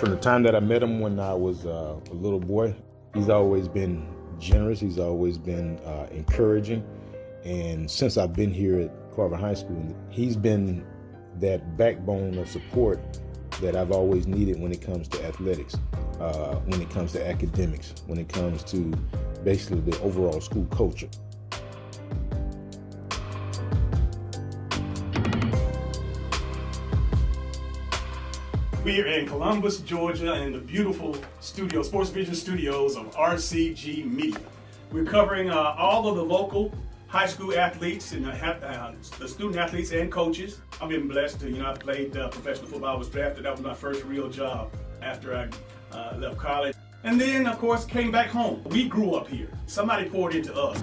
From the time that I met him when I was a little boy, he's always been generous. He's always been encouraging. And since I've been here at Carver High School, he's been that backbone of support that I've always needed when it comes to athletics, when it comes to academics, when it comes to basically the overall school culture. We're in Columbus, Georgia, in the beautiful studio, Sports Vision Studios of RCG Media. We're covering all of the local high school athletes and the student athletes and coaches. I've been blessed to, I played professional football. I was drafted. That was my first real job after I left college. And then, of course, came back home. We grew up here. Somebody poured into us.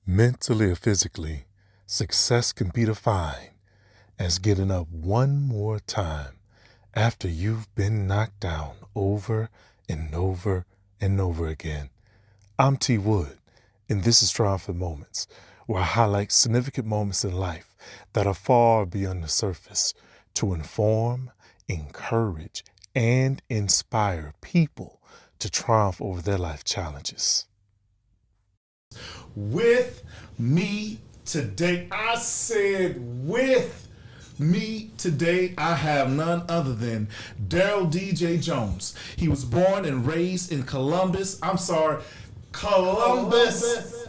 Mentally or physically, success can be defined as getting up one more time after you've been knocked down over and over and over again. I'm T.Wood, and this is Triumphant Moments, where I highlight significant moments in life that are far beyond the surface to inform, encourage, and inspire people to triumph over their life challenges. With me today, I said with me today, I have none other than Darryl DJ Jones. He was born and raised in Columbus,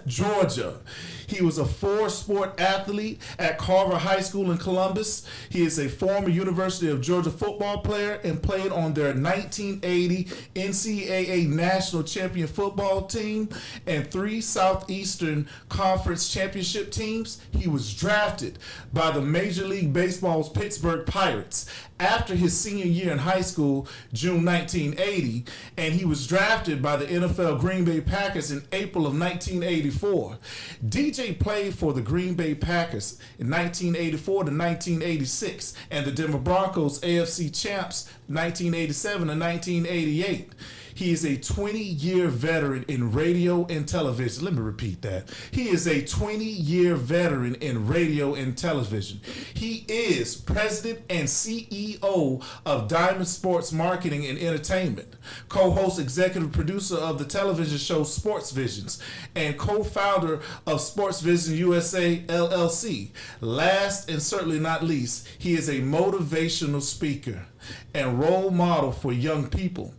Georgia. He was a four-sport athlete at Carver High School in Columbus. He is a former University of Georgia football player and played on their 1980 NCAA National Champion football team and 3 Southeastern Conference championship teams. He was drafted by the Major League Baseball's Pittsburgh Pirates after his senior year in high school, June 1980, and he was drafted by the NFL Green Bay Packers in April of 1984. DJ played for the Green Bay Packers in 1984 to 1986 and the Denver Broncos AFC champs 1987 to 1988. He is a 20-year veteran in radio and television. Let me repeat that. He is a 20-year veteran in radio and television. He is president and CEO of Diamond Sports Marketing and Entertainment, co-host, executive producer of the television show Sports Visions, and co-founder of Sports Vision USA LLC. Last and certainly not least, he is a motivational speaker and role model for young people.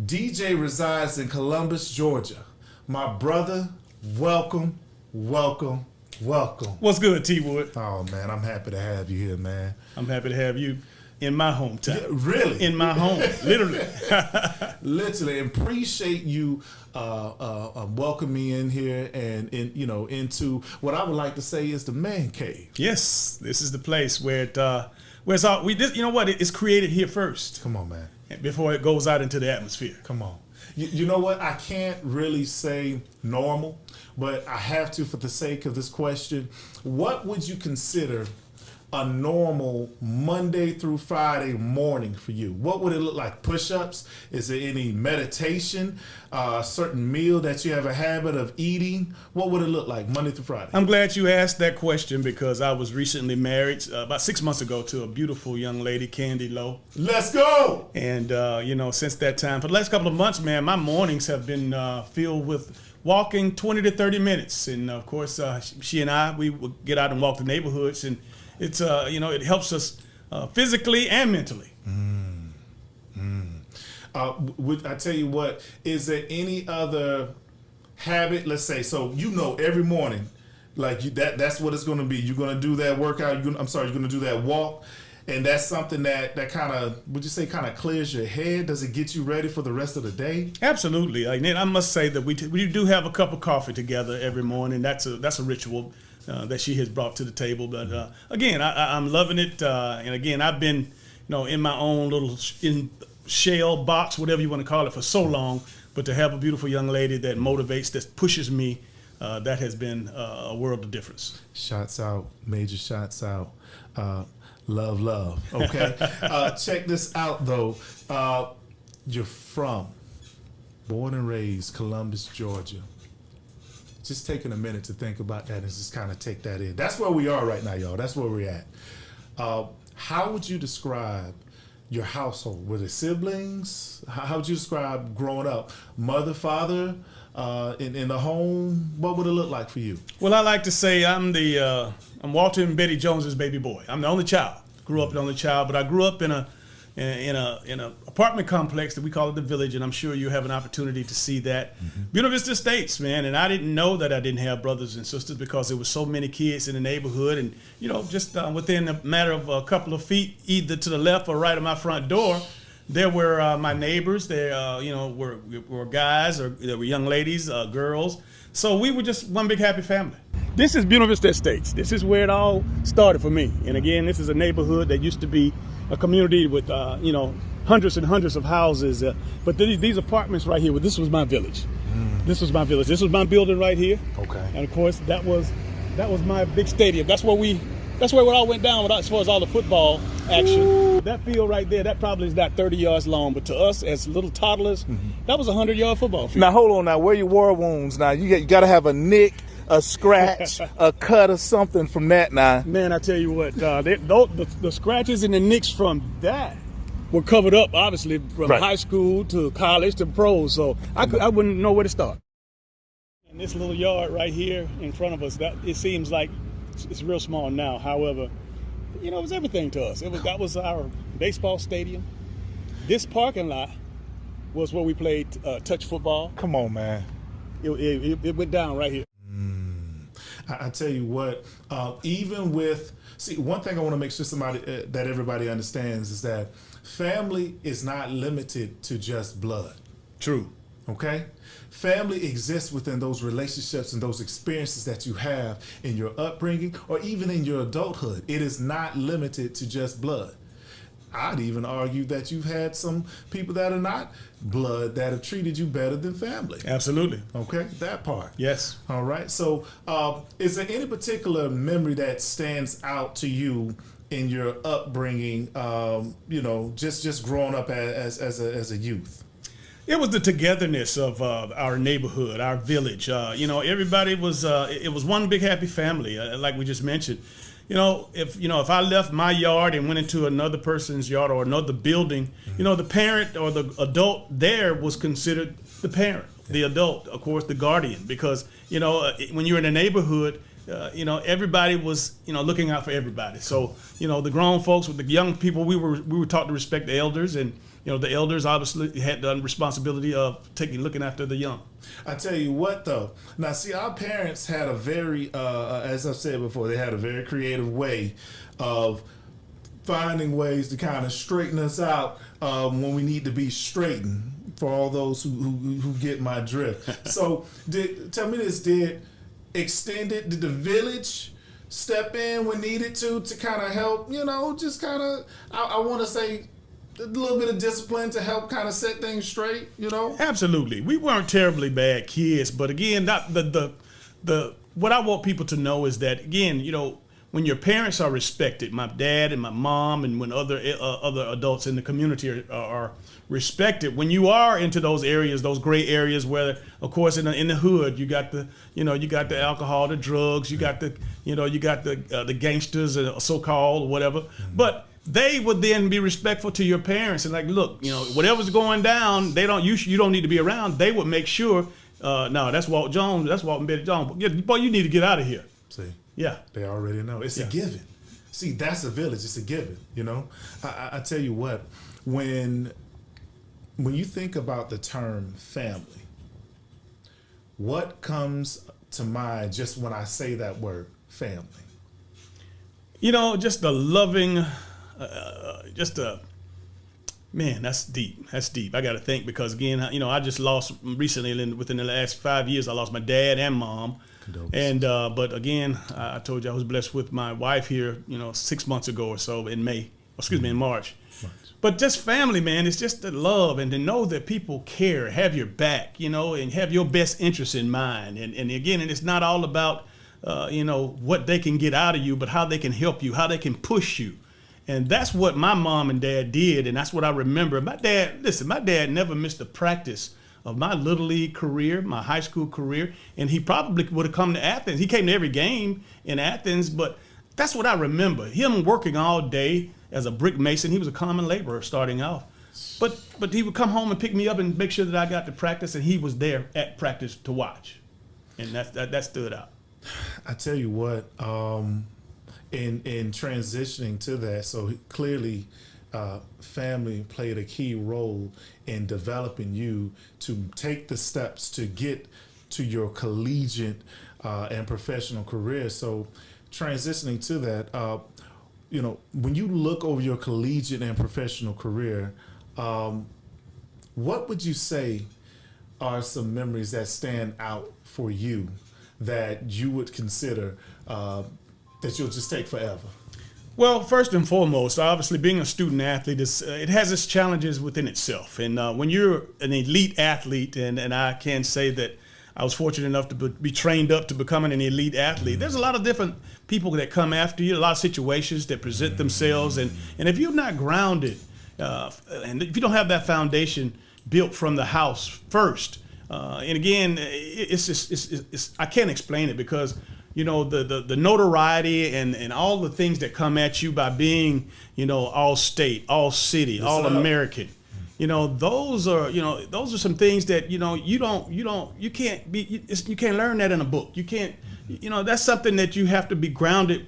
DJ resides in Columbus, Georgia. My brother, welcome. What's good, T.Wood? Oh, man, I'm happy to have you here, man. I'm happy to have you in my hometown. Yeah, really? In my home, literally. Literally, appreciate you welcoming me in here and into what I would like to say is the man cave. Yes, this is the place where it's all. It's created here first. Come on, man. Before it goes out into the atmosphere. Come on. You know what? I can't really say normal, but I have to for the sake of this question. What would you consider a normal Monday through Friday morning for you? What would it look like? Push-ups? Is there any meditation? A certain meal that you have a habit of eating? What would it look like Monday through Friday? I'm glad you asked that question because I was recently married about 6 months ago to a beautiful young lady, Candy Lowe. Let's go! And, since that time, for the last couple of months, man, my mornings have been filled with walking 20 to 30 minutes. And, of course, she and I, we would get out and walk the neighborhoods, and it's it helps us physically and mentally. I tell you what, is there any other habit? Let's say, so every morning, like that's what it's going to be. You're going to do that workout. You're going to do that walk, and that's something that kind of, would you say, kind of clears your head? Does it get you ready for the rest of the day? Absolutely. I must say that we do have a cup of coffee together every morning. That's a ritual that she has brought to the table. But again, I'm loving it. And again, I've been, in my own little shell box, whatever you want to call it, for so long. But to have a beautiful young lady that motivates, that pushes me, that has been a world of difference. Shots out, major shots out. Love, love. Okay. Check this out, though. You're born and raised, Columbus, Georgia. Just taking a minute to think about that and just kind of take that in. That's where we are right now, y'all. That's where we're at. How would you describe your household? Were there siblings? How would you describe growing up? Mother, father, in the home? What would it look like for you? Well, I like to say I'm Walter and Betty Jones's baby boy. I'm the only child. Grew up the only child, but I grew up in a apartment complex that we call it the Village, and I'm sure you have an opportunity to see that. Buena Vista Estates, man, and I didn't know that I didn't have brothers and sisters because there were so many kids in the neighborhood, and just within a matter of a couple of feet, either to the left or right of my front door, there were my neighbors. There, were guys, or there were young ladies, girls. So we were just one big happy family. This is Buena Vista Estates. This is where it all started for me. And again, this is a neighborhood that used to be a community with, hundreds and hundreds of houses. But these apartments right here, this was my village. This was my village. This was my building right here. Okay. And of course, that was my big stadium. That's where it all went down as far as all the football action. Ooh. That field right there, that probably is not 30 yards long, but to us as little toddlers, that was a 100-yard football field. Now hold on, now where your war wounds? Now you got to have a nick, a scratch, a cut, or something from that. Now, man, I tell you what, the scratches and the nicks from that were covered up, obviously, from high school to college to pros. So I wouldn't know where to start. And this little yard right here in front of us, it seems like it's real small now. However, it was everything to us. That was our baseball stadium. This parking lot was where we played touch football. come on, man. It went down right here. I tell you what, even with, one thing I want to make sure that everybody understands is that family is not limited to just blood. True. Okay? Family exists within those relationships and those experiences that you have in your upbringing or even in your adulthood. It is not limited to just blood. I'd even argue that you've had some people that are not blood that have treated you better than family. Absolutely. Okay, that part. Yes. All right. So, is there any particular memory that stands out to you in your upbringing? Just growing up as a youth. It was the togetherness of our neighborhood, our village. Everybody was. It was one big happy family, like we just mentioned. If I left my yard and went into another person's yard or another building, the parent or the adult there was considered the parent, the adult, of course, the guardian, because, when you're in a neighborhood, everybody was, looking out for everybody. So, the grown folks with the young people, we were taught to respect the elders, and, the elders obviously had the responsibility of looking after the young. I tell you what, though. Now, see, our parents had a very, as I've said before, they had a very creative way of finding ways to kind of straighten us out when we need to be straightened, for all those who get my drift. So, tell me this, did the village step in when needed to kind of help, just kind of, I want to say, a little bit of discipline to help kind of set things straight, Absolutely. We weren't terribly bad kids, but again, what I want people to know is that, again, when your parents are respected, my dad and my mom, and when other adults in the community are respected, when you are into those areas, those gray areas where, of course, in the hood, you got the alcohol, the drugs, you got the gangsters, so-called, or whatever, but they would then be respectful to your parents and like, look, whatever's going down, you don't need to be around. They would make sure, no, that's Walt Jones, that's Walt and Betty Jones. Boy, you need to get out of here. See, yeah, they already know. It's a given. See, that's a village. It's a given. I tell you what, when you think about the term family, what comes to mind just when I say that word, family? Just a loving. Man, that's deep. That's deep. I got to think because, again, I just lost recently, within the last 5 years, I lost my dad and mom. And but again, I told you I was blessed with my wife here, 6 months ago or so in March. But just family, man, it's just the love and to know that people care, have your back, and have your best interests in mind. And again, it's not all about, what they can get out of you, but how they can help you, how they can push you. And that's what my mom and dad did, and that's what I remember. My dad never missed a practice of my Little League career, my high school career, and he probably would have come to Athens. He came to every game in Athens, but that's what I remember. Him working all day as a brick mason. He was a common laborer starting off. But he would come home and pick me up and make sure that I got to practice, and he was there at practice to watch. And that stood out. I tell you what, in transitioning to that, so clearly family played a key role in developing you to take the steps to get to your collegiate and professional career. So transitioning to that, when you look over your collegiate and professional career, what would you say are some memories that stand out for you that you would consider that you'll just take forever? Well, first and foremost, obviously being a student athlete, it has its challenges within itself. And when you're an elite athlete, and I can say that I was fortunate enough to be trained up to becoming an elite athlete, there's a lot of different people that come after you, a lot of situations that present themselves. And if you're not grounded, and if you don't have that foundation built from the house first, and again, it's I can't explain it because the notoriety and all the things that come at you by being all state, all city, all American. Those are some things that you can't learn that in a book. You can't that's something that you have to be grounded.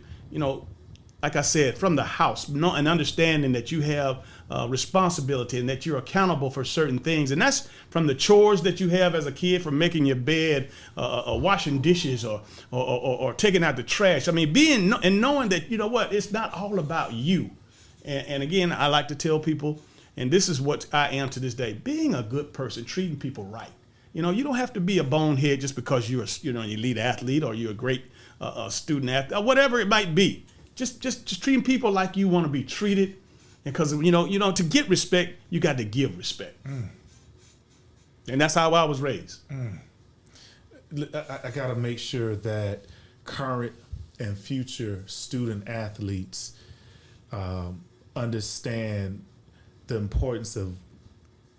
Like I said, from the house, and understanding that you have responsibility and that you're accountable for certain things. And that's from the chores that you have as a kid, from making your bed, or washing dishes, or taking out the trash. I mean, being and knowing that, it's not all about you. And again, I like to tell people, and this is what I am to this day, being a good person, treating people right. You don't have to be a bonehead just because you're an elite athlete or you're a great student athlete, or whatever it might be. Just treating people like you want to be treated, because to get respect, you got to give respect, and that's how I was raised. I got to make sure that current and future student athletes understand the importance of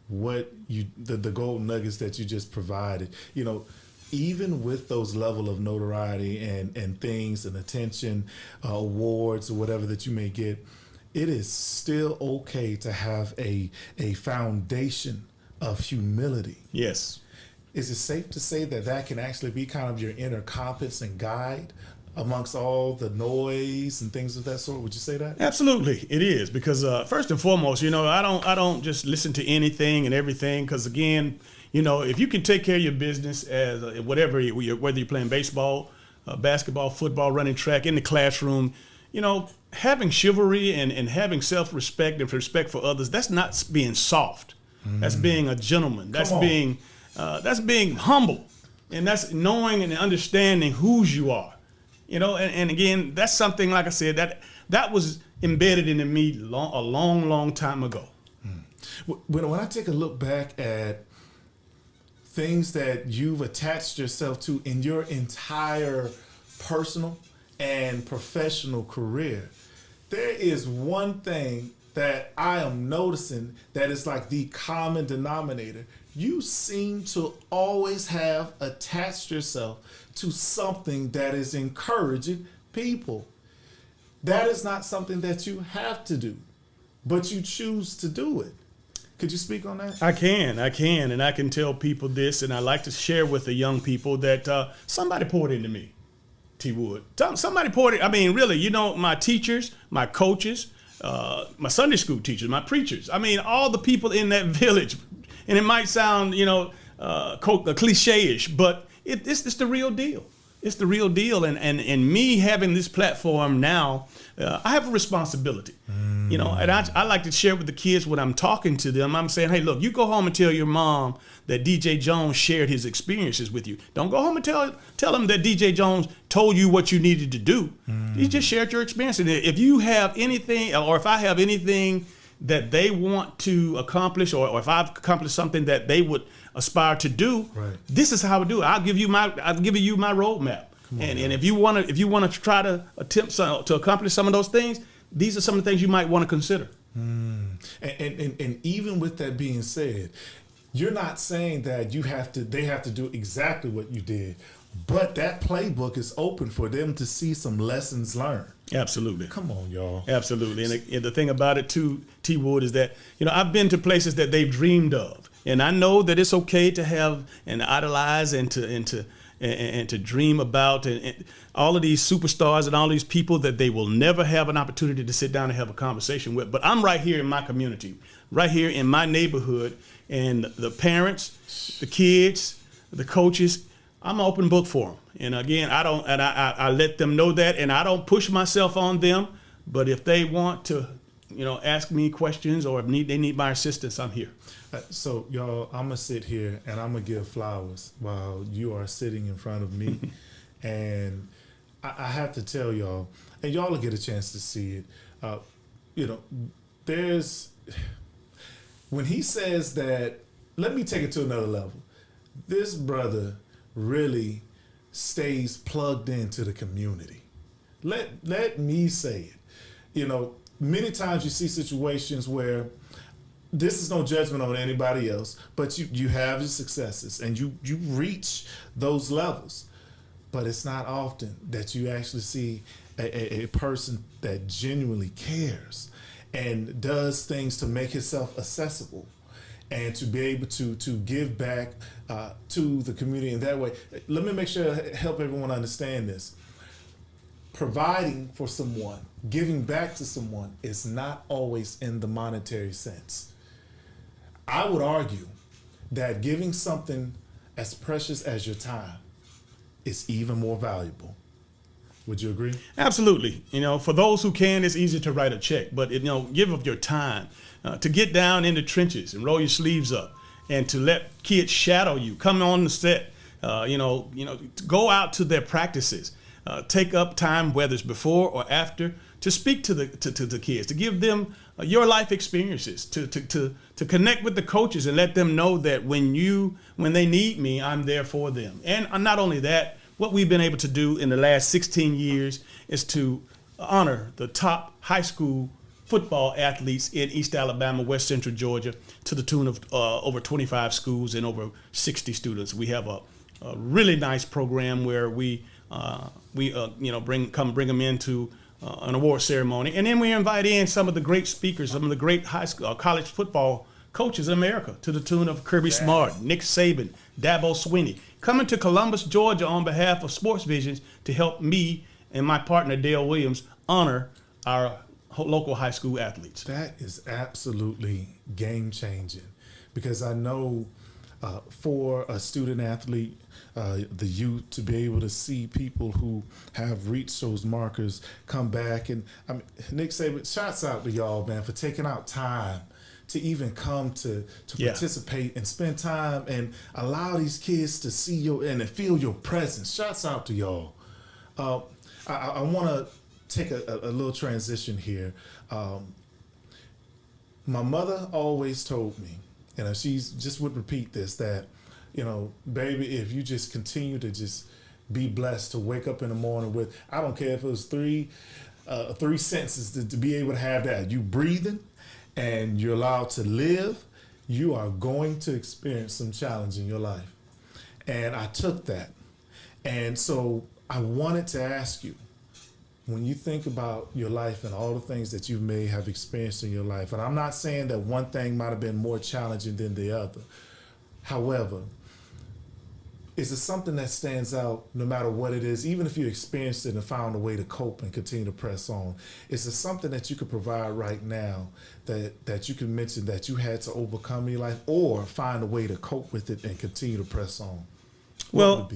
what the gold nuggets that you just provided. Even with those level of notoriety and things and attention, awards or whatever that you may get, it is still okay to have a foundation of humility. Yes. Is it safe to say that can actually be kind of your inner compass and guide amongst all the noise and things of that sort? Would you say that? Absolutely, it is, because first and foremost, I don't just listen to anything and everything, because again, if you can take care of your business as whether you're playing baseball, basketball, football, running track, in the classroom, having chivalry and having self-respect and respect for others, that's not being soft. That's being a gentleman. That's being humble, and that's knowing and understanding whose you are. And again, that's something, like I said, that was embedded into me a long time ago. When I take a look back at things that you've attached yourself to in your entire personal and professional career, there is one thing that I am noticing that is like the common denominator. You seem to always have attached yourself to something that is encouraging people. That is not something that you have to do, but you choose to do it. Could you speak on that? I can, and I can tell people this, and I like to share with the young people that somebody poured into me, T.Wood. Somebody poured it. I mean, really, my teachers, my coaches, my Sunday school teachers, my preachers. I mean, all the people in that village. And it might sound, cliche-ish, but it's the real deal. It's the real deal. And me having this platform now, I have a responsibility. And I like to share with the kids when I'm talking to them. I'm saying, hey, look, you go home and tell your mom that DJ Jones shared his experiences with you. Don't go home and tell him that DJ Jones told you what you needed to do. You just shared your experience. And if you have anything, or if I have anything that they want to accomplish, or if I've accomplished something that they would aspire to do, right, this is how I do it. I'll give you my roadmap. And if you want to try to attempt to accomplish some of those things, these are some of the things you might want to consider. And even with that being said, you're not saying that they have to do exactly what you did, but that playbook is open for them to see some lessons learned. Absolutely. Come on, y'all. Absolutely. And the thing about it too, T.Wood, is that, I've been to places that they've dreamed of. And I know that it's okay to have and idolize and to dream about and all of these superstars and all these people that they will never have an opportunity to sit down and have a conversation with. But I'm right here in my community, right here in my neighborhood, and the parents, the kids, the coaches, I'm an open book for them. And again, I let them know that, and I don't push myself on them. But if they want to, ask me questions or if they need my assistance, I'm here. So, y'all, I'm going to sit here and I'm going to give flowers while you are sitting in front of me. And I have to tell y'all, and y'all will get a chance to see it. When he says that, let me take it to another level. This brother really stays plugged into the community. Let me say it. Many times you see situations where this is no judgment on anybody else, but you have your successes and you reach those levels. But it's not often that you actually see a person that genuinely cares and does things to make himself accessible and to be able to give back to the community in that way. Let me make sure I help everyone understand this. Providing for someone, giving back to someone is not always in the monetary sense. I would argue that giving something as precious as your time is even more valuable. Would you agree? Absolutely. For those who can, it's easy to write a check, but give of your time to get down in the trenches and roll your sleeves up and to let kids shadow you, come on the set, to go out to their practices, take up time, whether it's before or after, to speak to the kids, to give them your life experiences, to connect with the coaches and let them know that when they need me, I'm there for them. And not only that, what we've been able to do in the last 16 years is to honor the top high school football athletes in East Alabama, West Central Georgia, to the tune of over 25 schools and over 60 students. We have a really nice program where we bring them into an award ceremony, and then we invite in some of the great speakers, some of the great high school, college football coaches in America, to the tune of Kirby Smart, Nick Saban, Dabo Swinney, coming to Columbus, Georgia on behalf of Sports Visions to help me and my partner Dale Williams honor our local high school athletes. That is absolutely game changing, because I know for a student athlete, the youth, to be able to see people who have reached those markers come back. And Nick Saban, shouts out to y'all, man, for taking out time to even come to participate and spend time and allow these kids to see and feel your presence. Shouts out to y'all. I want to take a little transition here. My mother always told me, she's just would repeat this, that, baby, if you just continue to just be blessed to wake up in the morning with, I don't care if it was three senses to be able to have that. You breathing and you're allowed to live, you are going to experience some challenge in your life. And I took that. And so I wanted to ask you, when you think about your life and all the things that you may have experienced in your life, and I'm not saying that one thing might have been more challenging than the other. However, is it something that stands out no matter what it is, even if you experienced it and found a way to cope and continue to press on? Is it something that you could provide right now that you can mention that you had to overcome in your life, or find a way to cope with it and continue to press on? Well,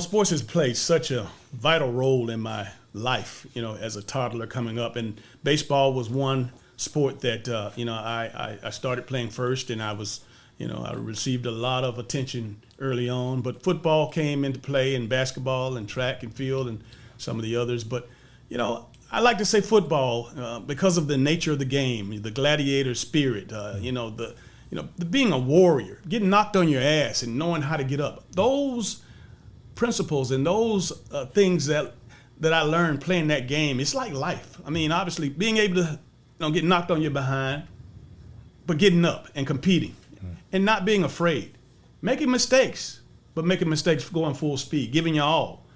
sports has played such a vital role in my life, as a toddler coming up. And baseball was one sport that, I started playing first, and I was, I received a lot of attention early on. But football came into play, and basketball and track and field and some of the others. But, I like to say football because of the nature of the game, the gladiator spirit, the being a warrior, getting knocked on your ass and knowing how to get up. Those principles and those things that that I learned playing that game, it's like life. I mean, obviously, being able to get knocked on your behind, but getting up and competing and not being afraid. Making mistakes, but making mistakes going full speed, giving your all.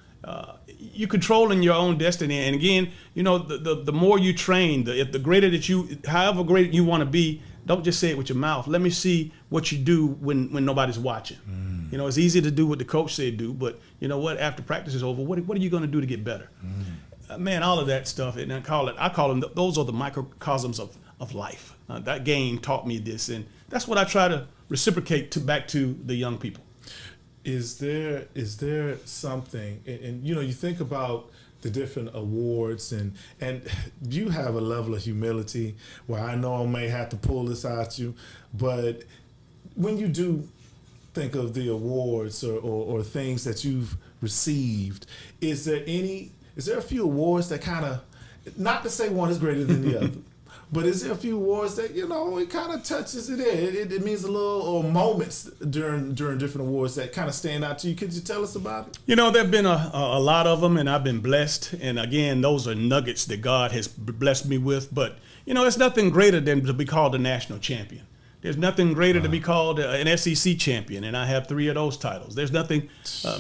You controlling your own destiny. And again, the more you train, the greater that however great you want to be, don't just say it with your mouth. Let me see what you do when nobody's watching. It's easy to do what the coach said do, but you know what? After practice is over, what are you going to do to get better? Man, all of that stuff, and I call them, those are the microcosms of life. That game taught me this, and that's what I try to reciprocate back to the young people. Is there something, and you think about the different awards, and you have a level of humility where I know I may have to pull this out you, but when you do think of the awards or things that you've received, is there a few awards that kind of, not to say one is greater than the other, but is there a few awards that, it kind of touches it in? It means a little, or moments during different awards that kind of stand out to you. Could you tell us about it? There have been a lot of them, and I've been blessed. And again, those are nuggets that God has blessed me with. But, it's nothing greater than to be called a national champion. There's nothing greater to be called an SEC champion, and I have 3 of those titles. There's nothing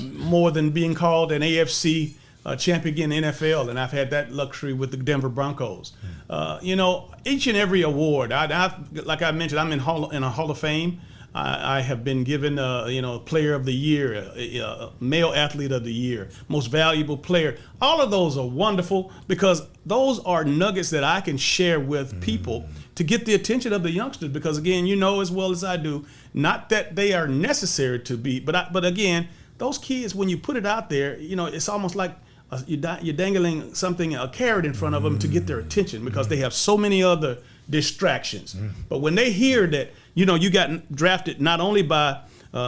more than being called an AFC champion in NFL, and I've had that luxury with the Denver Broncos. Each and every award, like I mentioned, I'm in a Hall of Fame. I have been given, Player of the Year, Male Athlete of the Year, Most Valuable Player. All of those are wonderful because those are nuggets that I can share with people to get the attention of the youngsters. Because again, as well as I do, not that they are necessary to be, but again, those kids, when you put it out there, it's almost like you're dangling a carrot in front of them to get their attention because they have so many other distractions. But when they hear that, you got drafted not only by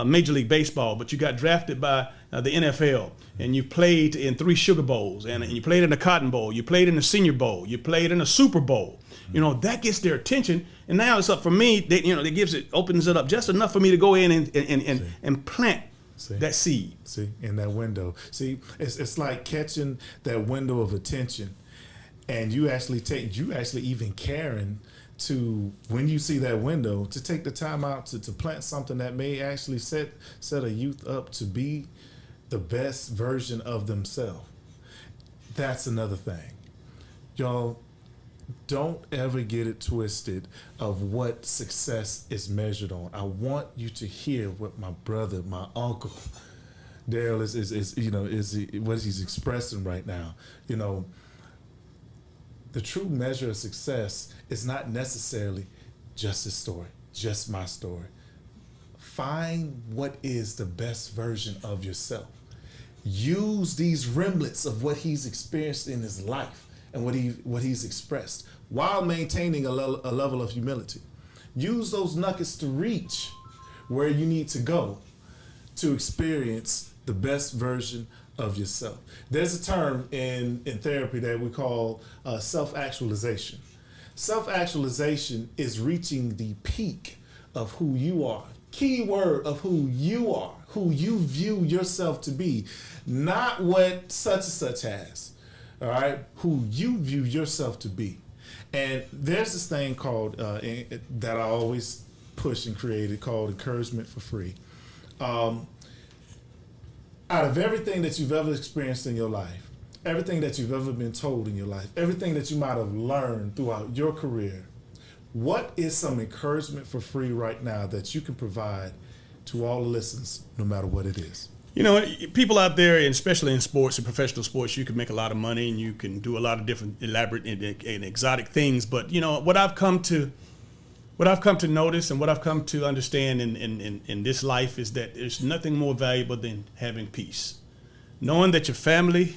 Major League Baseball, but you got drafted by the NFL, and you played in 3 Sugar Bowls, and you played in the Cotton Bowl, you played in the Senior Bowl, you played in the Super Bowl. That gets their attention, and now it's up for me. It opens it up just enough for me to go in and plant that seed. See, in that window. See, it's like catching that window of attention, and you actually even caring to, when you see that window, to take the time out to plant something that may actually set a youth up to be the best version of themselves. That's another thing. Y'all, don't ever get it twisted of what success is measured on. I want you to hear what my brother, my uncle, Darryl is what he's expressing right now. The true measure of success is not necessarily just his story, just my story. Find what is the best version of yourself. Use these remnants of what he's experienced in his life and what he's expressed, while maintaining a level of humility. Use those nuggets to reach where you need to go to experience the best version of yourself. There's a term in therapy that we call self-actualization. Self-actualization is reaching the peak of who you are. Key word of who you are, who you view yourself to be, not what such and such has. All right, who you view yourself to be. And there's this thing called, that I always push and created, called encouragement for free. Out of everything that you've ever experienced in your life, everything that you've ever been told in your life, everything that you might have learned throughout your career, what is some encouragement for free right now that you can provide to all the listeners, no matter what it is? People out there, and especially in sports and professional sports, you can make a lot of money and you can do a lot of different elaborate and exotic things. But what I've come to notice and what I've come to understand in this life is that there's nothing more valuable than having peace, knowing that your family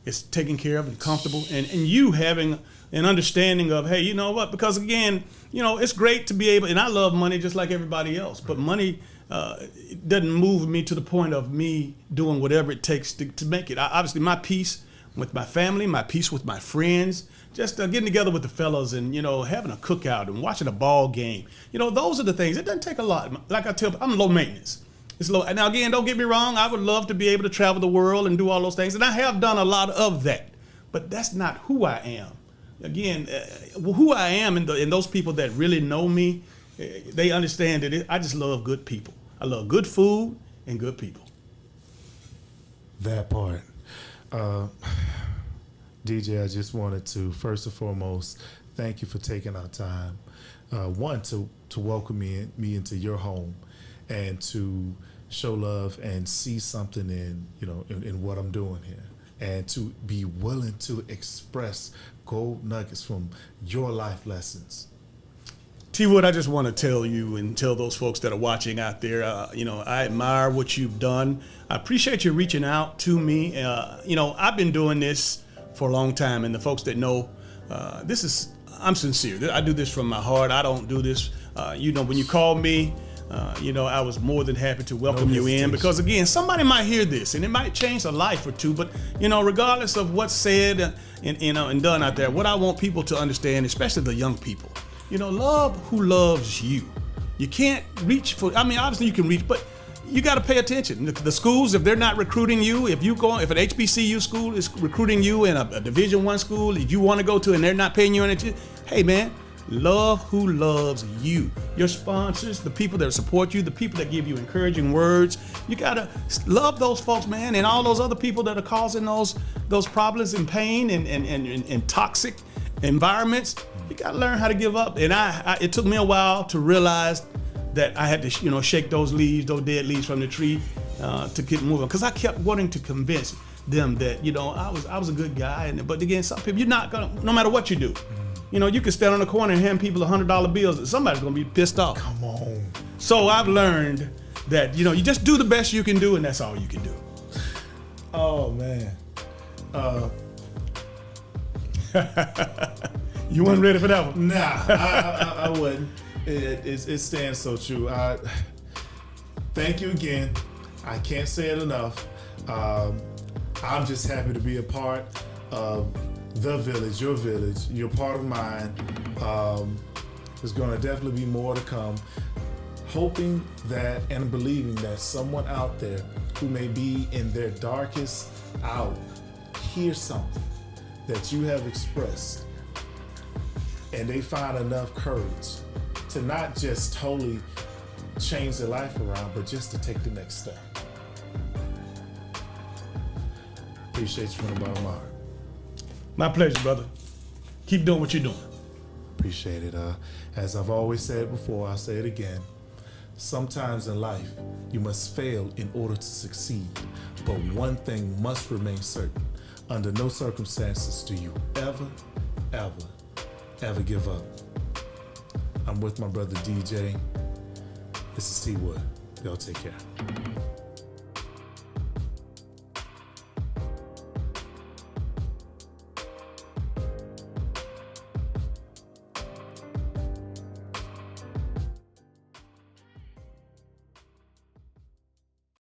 is taken care of and comfortable, and you having an understanding of, hey, you know what? Because again, it's great to be able, and I love money just like everybody else, but money. It doesn't move me to the point of me doing whatever it takes to make it. Obviously, my peace with my family, my peace with my friends, just getting together with the fellas and, having a cookout and watching a ball game. Those are the things. It doesn't take a lot. Like I tell people, I'm low maintenance. It's low. Now again, don't get me wrong. I would love to be able to travel the world and do all those things, and I have done a lot of that. But that's not who I am. Again, who I am, and those people that really know me, they understand that I just love good people. I love good food and good people. That part. DJ, I just wanted to, first and foremost, thank you for taking our time. One, to welcome me into your home and to show love and see something in what I'm doing here. And to be willing to express gold nuggets from your life lessons. T.Wood, I just want to tell you and tell those folks that are watching out there, I admire what you've done. I appreciate you reaching out to me. I've been doing this for a long time, and the folks that know, I'm sincere. I do this from my heart. I don't do this, when you call me, I was more than happy to welcome you in, because again, somebody might hear this and it might change a life or two, but regardless of what's said and done out there, what I want people to understand, especially the young people, love who loves you. You can't reach for, obviously you can reach, but you got to pay attention. The schools, if they're not recruiting you, if an HBCU school is recruiting you in a Division I school, if you want to go to and they're not paying you anything, hey man, love who loves you. Your sponsors, the people that support you, the people that give you encouraging words. You gotta love those folks, man, and all those other people that are causing those problems and pain and toxic environments. You gotta learn how to give up. And it took me a while to realize that I had to, shake those dead leaves from the tree to get moving. Because I kept wanting to convince them that, I was a good guy. But again, some people, you're not gonna, no matter what you do. You can stand on the corner and hand people $100 bills, and somebody's gonna be pissed off. Come on. So I've learned that, you just do the best you can do, and that's all you can do. Oh man. You weren't ready for that one? Nah, I wouldn't. It stands so true. Thank you again. I can't say it enough. I'm just happy to be a part of the village, your village. You're part of mine. There's going to definitely be more to come. Hoping that and believing that someone out there who may be in their darkest hour hears something that you have expressed, and they find enough courage to not just totally change their life around, but just to take the next step. Appreciate you from the bottom of my heart. My pleasure, brother. Keep doing what you're doing. Appreciate it. As I've always said before, I'll say it again. Sometimes in life, you must fail in order to succeed. But one thing must remain certain. Under no circumstances do you ever give up. I'm with my brother DJ. This is T.Wood. Y'all take care.